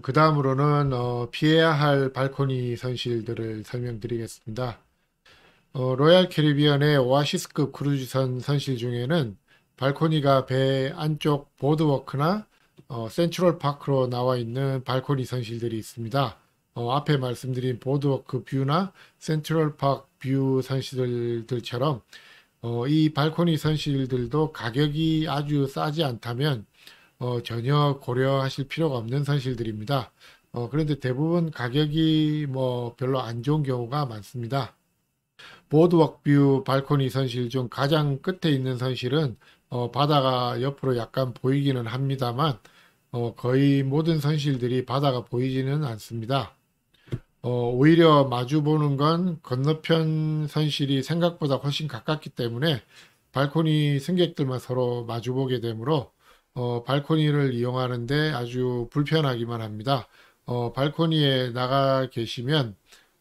그 다음으로는 피해야 할 발코니 선실들을 설명드리겠습니다. 로얄 캐리비안의 오아시스급 크루즈선 선실 중에는 발코니가 배 안쪽 보드워크나 센트럴 파크로 나와 있는 발코니 선실들이 있습니다. 앞에 말씀드린 보드워크 뷰나 센트럴 파크 뷰 선실들처럼 이 발코니 선실들도 가격이 아주 싸지 않다면 전혀 고려하실 필요가 없는 선실들입니다. 그런데 대부분 가격이 뭐 별로 안 좋은 경우가 많습니다. 보드워크뷰 발코니 선실 중 가장 끝에 있는 선실은 바다가 옆으로 약간 보이기는 합니다만 거의 모든 선실들이 바다가 보이지는 않습니다. 오히려 마주 보는 건 건너편 선실이 생각보다 훨씬 가깝기 때문에 발코니 승객들만 서로 마주 보게 되므로 발코니를 이용하는데 아주 불편하기만 합니다. 발코니에 나가 계시면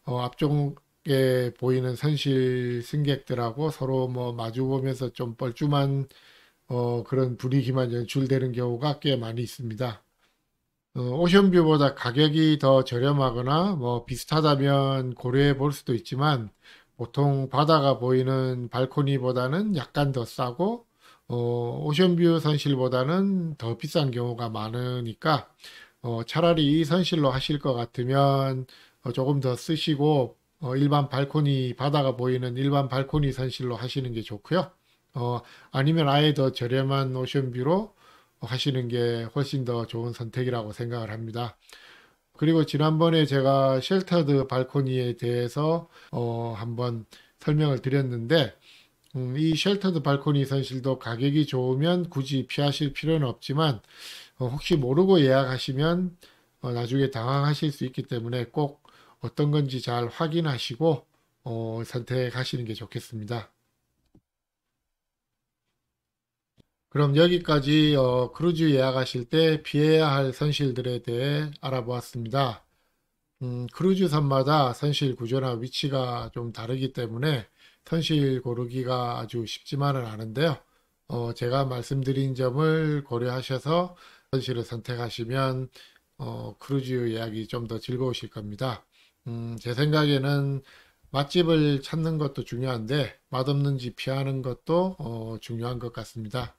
앞쪽에 보이는 선실 승객들하고 서로 뭐 마주 보면서 좀 뻘쭘한 그런 분위기만 연출되는 경우가 꽤 많이 있습니다. 오션뷰보다 가격이 더 저렴하거나 뭐 비슷하다면 고려해 볼 수도 있지만 보통 바다가 보이는 발코니보다는 약간 더 싸고 오션뷰 선실보다는 더 비싼 경우가 많으니까 차라리 이 선실로 하실 것 같으면 조금 더 쓰시고 일반 발코니 바다가 보이는 일반 발코니 선실로 하시는 게 좋고요. 아니면 아예 더 저렴한 오션뷰로 하시는 게 훨씬 더 좋은 선택이라고 생각을 합니다. 그리고 지난번에 제가 쉘터드 발코니에 대해서 한번 설명을 드렸는데 이 쉘터드 발코니 선실도 가격이 좋으면 굳이 피하실 필요는 없지만 혹시 모르고 예약하시면 나중에 당황하실 수 있기 때문에 꼭 어떤 건지 잘 확인하시고 선택하시는 게 좋겠습니다. 그럼 여기까지 크루즈 예약하실 때 피해야 할 선실들에 대해 알아보았습니다. 크루즈선마다 선실 구조나 위치가 좀 다르기 때문에 선실 고르기가 아주 쉽지만은 않은데요. 제가 말씀드린 점을 고려하셔서 선실을 선택하시면 크루즈 예약이 좀 더 즐거우실 겁니다. 제 생각에는 맛집을 찾는 것도 중요한데 맛없는 집 피하는 것도 중요한 것 같습니다.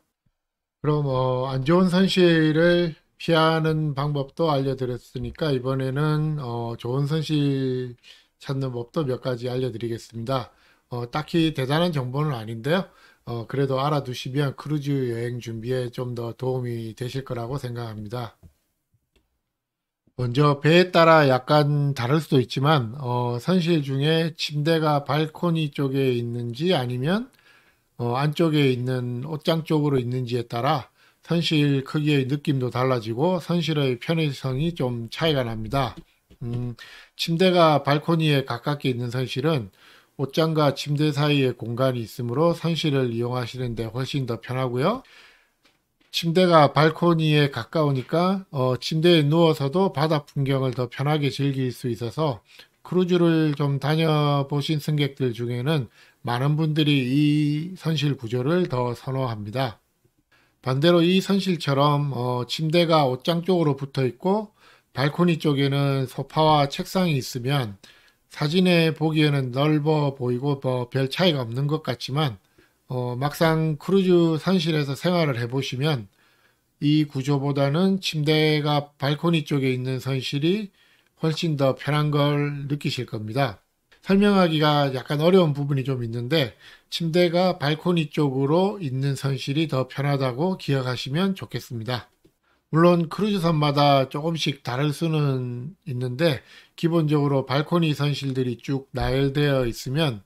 그럼 안 좋은 선실을 피하는 방법도 알려드렸으니까 이번에는 좋은 선실 찾는 법도 몇 가지 알려드리겠습니다. 딱히 대단한 정보는 아닌데요. 그래도 알아두시면 크루즈 여행 준비에 좀 더 도움이 되실 거라고 생각합니다. 먼저 배에 따라 약간 다를 수도 있지만 선실 중에 침대가 발코니 쪽에 있는지 아니면 안쪽에 있는 옷장 쪽으로 있는지에 따라 선실 크기의 느낌도 달라지고 선실의 편의성이 좀 차이가 납니다. 음, 침대가 발코니에 가깝게 있는 선실은 옷장과 침대 사이에 공간이 있으므로 선실을 이용하시는데 훨씬 더 편하고요. 침대가 발코니에 가까우니까 침대에 누워서도 바다 풍경을 더 편하게 즐길 수 있어서 크루즈를 좀 다녀보신 승객들 중에는 많은 분들이 이 선실 구조를 더 선호합니다. 반대로 이 선실처럼 침대가 옷장 쪽으로 붙어 있고 발코니 쪽에는 소파와 책상이 있으면 사진에 보기에는 넓어 보이고 뭐별 차이가 없는 것 같지만 막상 크루즈 선실에서 생활을 해보시면 이 구조보다는 침대가 발코니 쪽에 있는 선실이 훨씬 더 편한 걸 느끼실 겁니다. 설명하기가 약간 어려운 부분이 좀 있는데 침대가 발코니 쪽으로 있는 선실이 더 편하다고 기억하시면 좋겠습니다. 물론 크루즈선마다 조금씩 다를 수는 있는데 기본적으로 발코니 선실들이 쭉 나열되어 있으면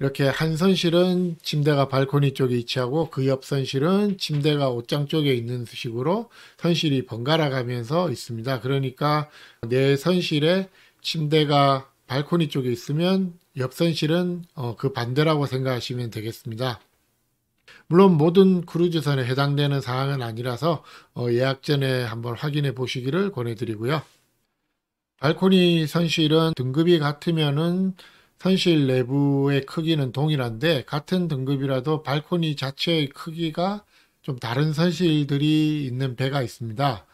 이렇게 한 선실은 침대가 발코니 쪽에 위치하고 그 옆 선실은 침대가 옷장 쪽에 있는 식으로 선실이 번갈아 가면서 있습니다. 그러니까 내 선실에 침대가 발코니 쪽에 있으면 옆 선실은 그 반대라고 생각하시면 되겠습니다. 물론 모든 크루즈선에 해당되는 사항은 아니라서 예약 전에 한번 확인해 보시기를 권해드리고요. 발코니 선실은 등급이 같으면은 선실 내부의 크기는 동일한데 같은 등급이라도 발코니 자체의 크기가 좀 다른 선실들이 있는 배가 있습니다.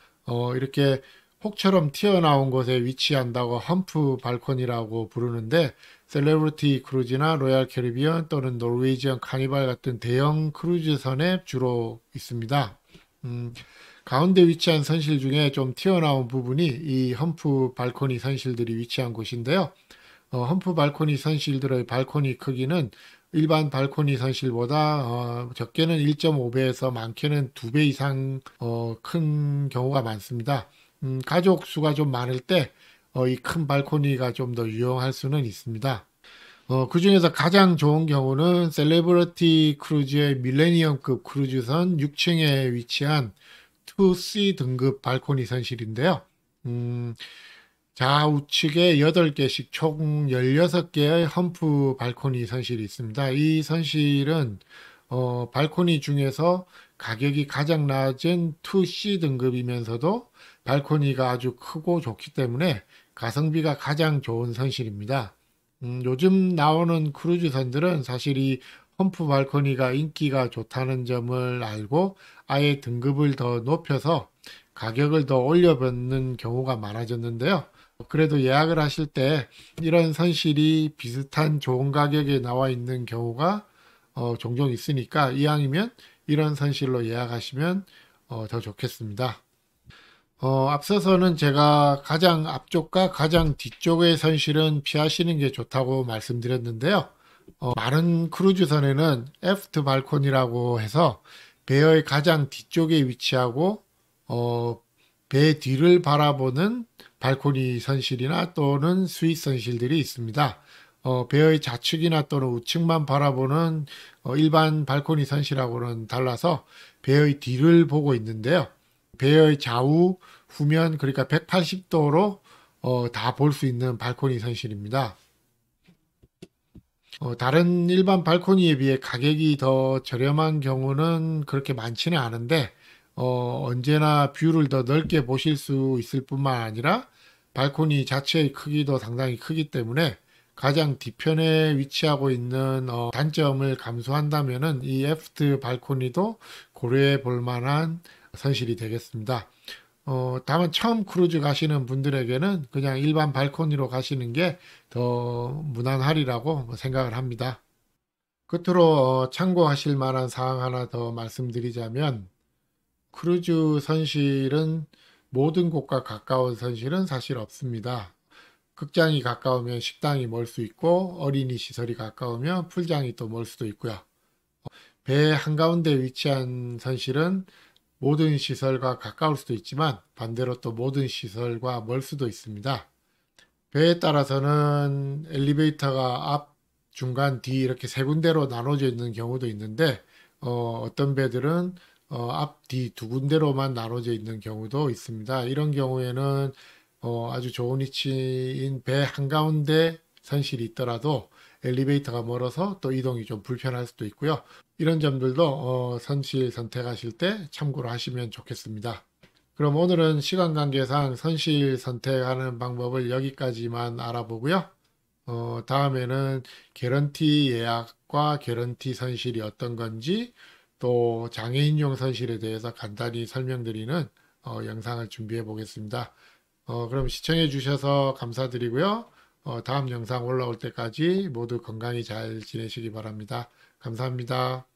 이렇게 혹처럼 튀어나온 곳에 위치한다고 험프 발코니라고 부르는데 셀레브리티 크루즈나 로얄 캐리비안 또는 노르웨이지언 카니발 같은 대형 크루즈선에 주로 있습니다. 음, 가운데 위치한 선실 중에 좀 튀어나온 부분이 이 험프 발코니 선실들이 위치한 곳인데요. 험프 발코니 선실들의 발코니 크기는 일반 발코니 선실보다 적게는 1.5배에서 많게는 2배 이상 큰 경우가 많습니다. 가족 수가 좀 많을 때 이 큰 발코니가 좀 더 유용할 수는 있습니다. 그 중에서 가장 좋은 경우는 셀레브리티 크루즈의 밀레니엄급 크루즈선 6층에 위치한 2C 등급 발코니 선실인데요. 음, 좌우측에 8개씩 총 16개의 험프 발코니 선실이 있습니다. 이 선실은 발코니 중에서 가격이 가장 낮은 2C 등급이면서도 발코니가 아주 크고 좋기 때문에 가성비가 가장 좋은 선실입니다. 요즘 나오는 크루즈선들은 사실 이 험프 발코니가 인기가 좋다는 점을 알고 아예 등급을 더 높여서 가격을 더 올려받는 경우가 많아졌는데요. 그래도 예약을 하실 때 이런 선실이 비슷한 좋은 가격에 나와 있는 경우가 종종 있으니까 이왕이면 이런 선실로 예약하시면 더 좋겠습니다. 앞서서는 제가 가장 앞쪽과 가장 뒤쪽의 선실은 피하시는 게 좋다고 말씀드렸는데요. 많은 크루즈선에는 애프트 발코니라고 해서 배의 가장 뒤쪽에 위치하고 어, 배 뒤를 바라보는 발코니 선실이나 또는 스윗 선실들이 있습니다. 배의 좌측이나 또는 우측만 바라보는 일반 발코니 선실하고는 달라서 배의 뒤를 보고 있는데요. 배의 좌우, 후면 그러니까 180도로 다 볼 수 있는 발코니 선실입니다. 다른 일반 발코니에 비해 가격이 더 저렴한 경우는 그렇게 많지는 않은데 언제나 뷰를 더 넓게 보실 수 있을 뿐만 아니라 발코니 자체의 크기도 상당히 크기 때문에 가장 뒤편에 위치하고 있는 단점을 감수한다면은 이 애프트 발코니도 고려해 볼 만한 선실이 되겠습니다. 다만 처음 크루즈 가시는 분들에게는 그냥 일반 발코니로 가시는 게 더 무난하리라고 생각을 합니다. 끝으로 참고하실 만한 사항 하나 더 말씀드리자면 크루즈 선실은 모든 곳과 가까운 선실은 사실 없습니다. 극장이 가까우면 식당이 멀 수 있고 어린이 시설이 가까우면 풀장이 또 멀 수도 있고요. 배 한가운데 위치한 선실은 모든 시설과 가까울 수도 있지만 반대로 또 모든 시설과 멀 수도 있습니다. 배에 따라서는 엘리베이터가 앞, 중간, 뒤 이렇게 세 군데로 나눠져 있는 경우도 있는데 떤 배들은 앞, 뒤 두 군데로만 나눠져 있는 경우도 있습니다. 이런 경우에는 아주 좋은 위치인 배 한가운데 선실이 있더라도 엘리베이터가 멀어서 또 이동이 좀 불편할 수도 있고요. 이런 점들도 선실 선택하실 때 참고로 하시면 좋겠습니다. 그럼 오늘은 시간 관계상 선실 선택하는 방법을 여기까지만 알아보고요. 다음에는 개런티 예약과 개런티 선실이 어떤 건지 또 장애인용 선실에 대해서 간단히 설명드리는 영상을 준비해 보겠습니다. 그럼 시청해 주셔서 감사드리고요. 다음 영상 올라올 때까지 모두 건강히 잘 지내시기 바랍니다. 감사합니다.